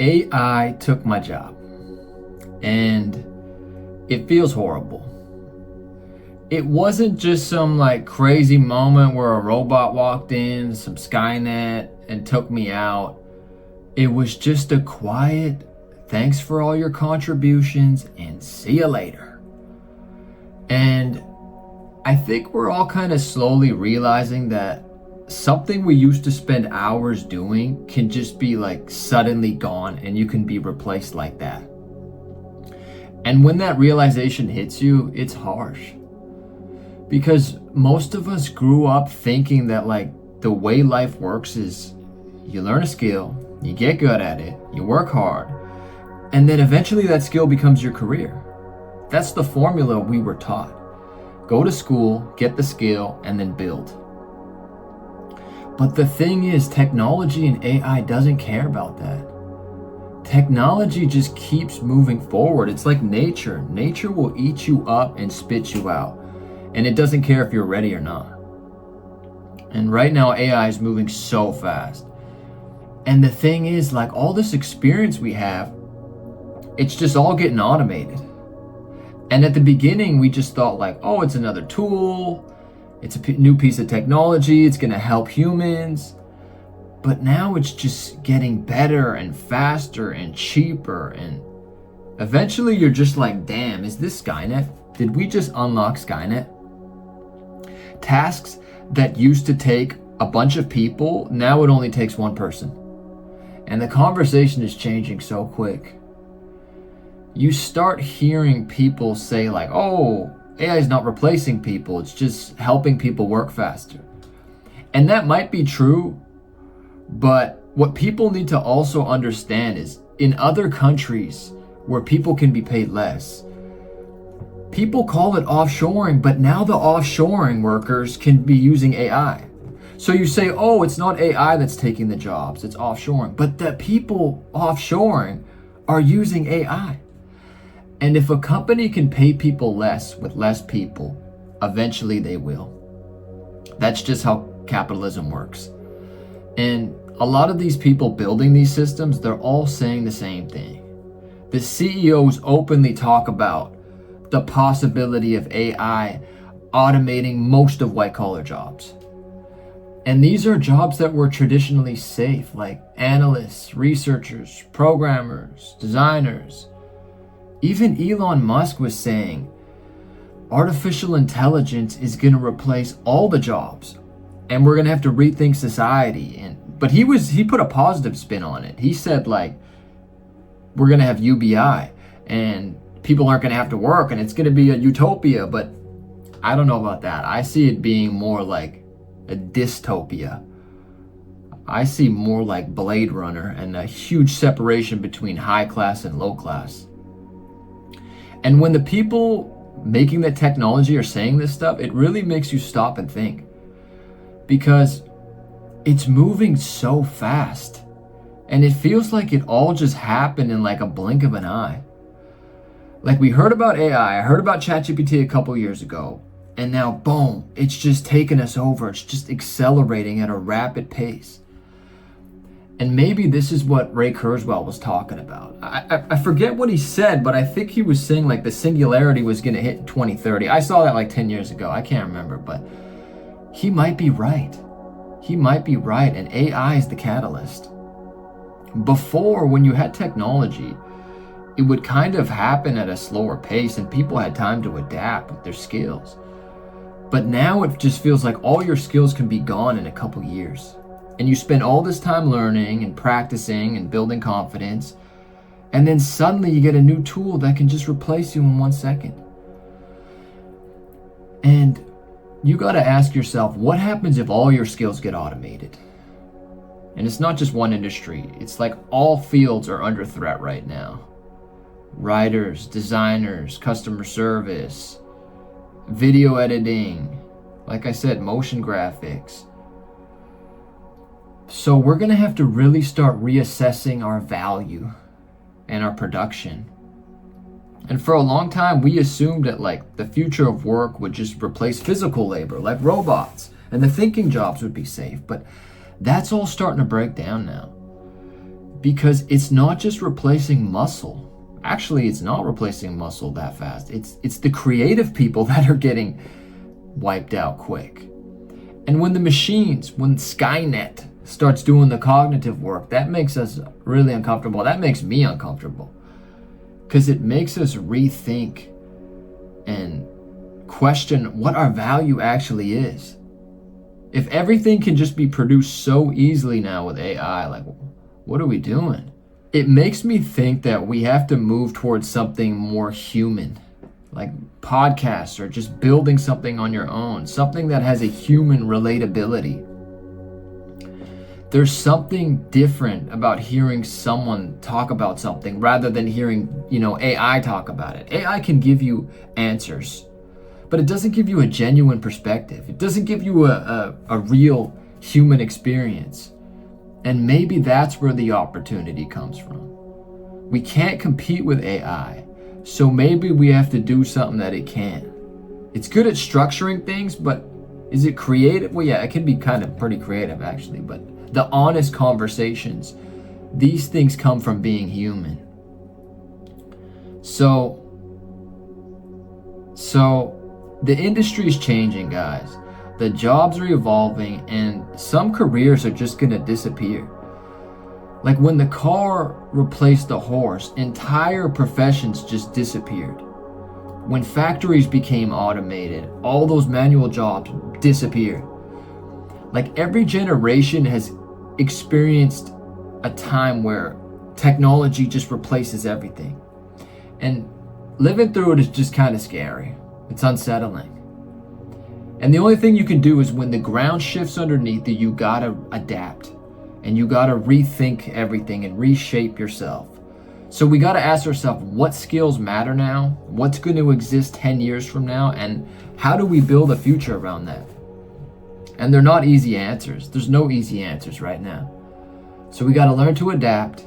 AI took my job, and it feels horrible. It wasn't just some like crazy moment where a robot walked in, some Skynet, and took me out. It was just a quiet, thanks for all your contributions and see you later. And I think we're all kind of slowly realizing that something we used to spend hours doing can just be like suddenly gone and you can be replaced like that. And when that realization hits you, it's harsh. Because most of us grew up thinking that like the way life works is you learn a skill, you get good at it, you work hard, and then eventually that skill becomes your career. That's the formula we were taught. Go to school, get the skill, and then build. But the thing is, technology and AI doesn't care about that. Technology just keeps moving forward. It's like nature. Nature will eat you up and spit you out. And it doesn't care if you're ready or not. And right now, AI is moving so fast. And the thing is, like all this experience we have, it's just all getting automated. And at the beginning, we just thought like, oh, it's another tool. It's a new piece of technology. It's going to help humans. But now it's just getting better and faster and cheaper. And eventually you're just like, damn, is this Skynet? Did we just unlock Skynet? Tasks that used to take a bunch of people, now it only takes one person. And the conversation is changing so quick. You start hearing people say like, oh, AI is not replacing people, it's just helping people work faster. And that might be true, but what people need to also understand is in other countries where people can be paid less, people call it offshoring, but now the offshoring workers can be using AI. So you say, oh, it's not AI that's taking the jobs, it's offshoring. But the people offshoring are using AI. And if a company can pay people less with less people, eventually they will. That's just how capitalism works. And a lot of these people building these systems, they're all saying the same thing. The CEOs openly talk about the possibility of AI automating most of white-collar jobs. And these are jobs that were traditionally safe, like analysts, researchers, programmers, designers. Even Elon Musk was saying artificial intelligence is going to replace all the jobs and we're going to have to rethink society. But he put a positive spin on it. He said like, we're going to have UBI and people aren't going to have to work and it's going to be a utopia. But I don't know about that. I see it being more like a dystopia. I see more like Blade Runner and a huge separation between high class and low class. And when the people making the technology are saying this stuff, it really makes you stop and think. Because it's moving so fast. And it feels like it all just happened in like a blink of an eye. Like we heard about AI, I heard about ChatGPT a couple years ago. And now, boom, it's just taken us over. It's just accelerating at a rapid pace. And maybe this is what Ray Kurzweil was talking about. I forget what he said, but I think he was saying like the singularity was going to hit in 2030. I saw that like 10 years ago. I can't remember, but he might be right. He might be right, and AI is the catalyst. Before, when you had technology, it would kind of happen at a slower pace and people had time to adapt with their skills. But now it just feels like all your skills can be gone in a couple years. And you spend all this time learning and practicing and building confidence. And then suddenly you get a new tool that can just replace you in 1 second. And you got to ask yourself, what happens if all your skills get automated? And it's not just one industry. It's like all fields are under threat right now. Writers, designers, customer service, video editing, like I said, motion graphics. So we're going to have to really start reassessing our value and our production. And for a long time, we assumed that like the future of work would just replace physical labor, like robots, and the thinking jobs would be safe. But that's all starting to break down now. because it's not just replacing muscle. Actually, it's not replacing muscle that fast. It's the creative people that are getting wiped out quick. And when Skynet starts doing the cognitive work, that makes us really uncomfortable. That makes me uncomfortable, because it makes us rethink and question what our value actually is. If everything can just be produced so easily now with AI, like, what are we doing? It makes me think that we have to move towards something more human, like podcasts or just building something on your own, something that has a human relatability. There's something different about hearing someone talk about something rather than hearing, AI talk about it. AI can give you answers, but it doesn't give you a genuine perspective. It doesn't give you a real human experience. And maybe that's where the opportunity comes from. We can't compete with AI, so maybe we have to do something that it can't. It's good at structuring things, but is it creative? Well, yeah, it can be kind of pretty creative actually, but the honest conversations, these things come from being human. So the industry is changing, guys. The jobs are evolving, and some careers are just gonna disappear. Like when the car replaced the horse, entire professions just disappeared. When factories became automated, all those manual jobs disappeared. Like every generation has experienced a time where technology just replaces everything. And living through it is just kind of scary. It's unsettling. And the only thing you can do is when the ground shifts underneath you, you gotta adapt and you gotta rethink everything and reshape yourself. So we gotta ask ourselves, what skills matter now? What's going to exist 10 years from now? And how do we build a future around that? And they're not easy answers. There's no easy answers right now. So we gotta learn to adapt,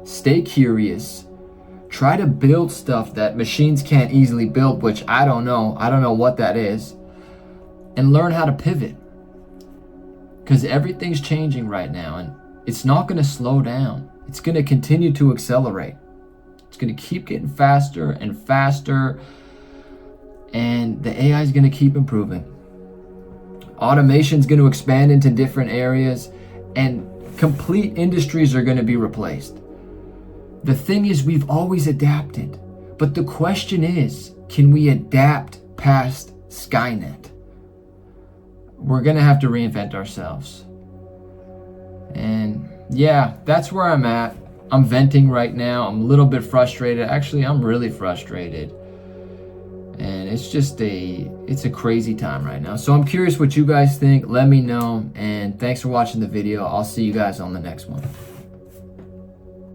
stay curious, try to build stuff that machines can't easily build, which I don't know what that is. And learn how to pivot, because everything's changing right now and it's not going to slow down. It's going to continue to accelerate. It's going to keep getting faster and faster, and the AI is going to keep improving. Automation is going to expand into different areas, and complete industries are going to be replaced. The thing is, we've always adapted, but the question is, can we adapt past Skynet? We're gonna have to reinvent ourselves. And yeah, that's where I'm at. I'm venting right now. I'm a little bit frustrated. Actually, I'm really frustrated. And it's a crazy time right now. So I'm curious what you guys think. Let me know. And thanks for watching the video. I'll see you guys on the next one.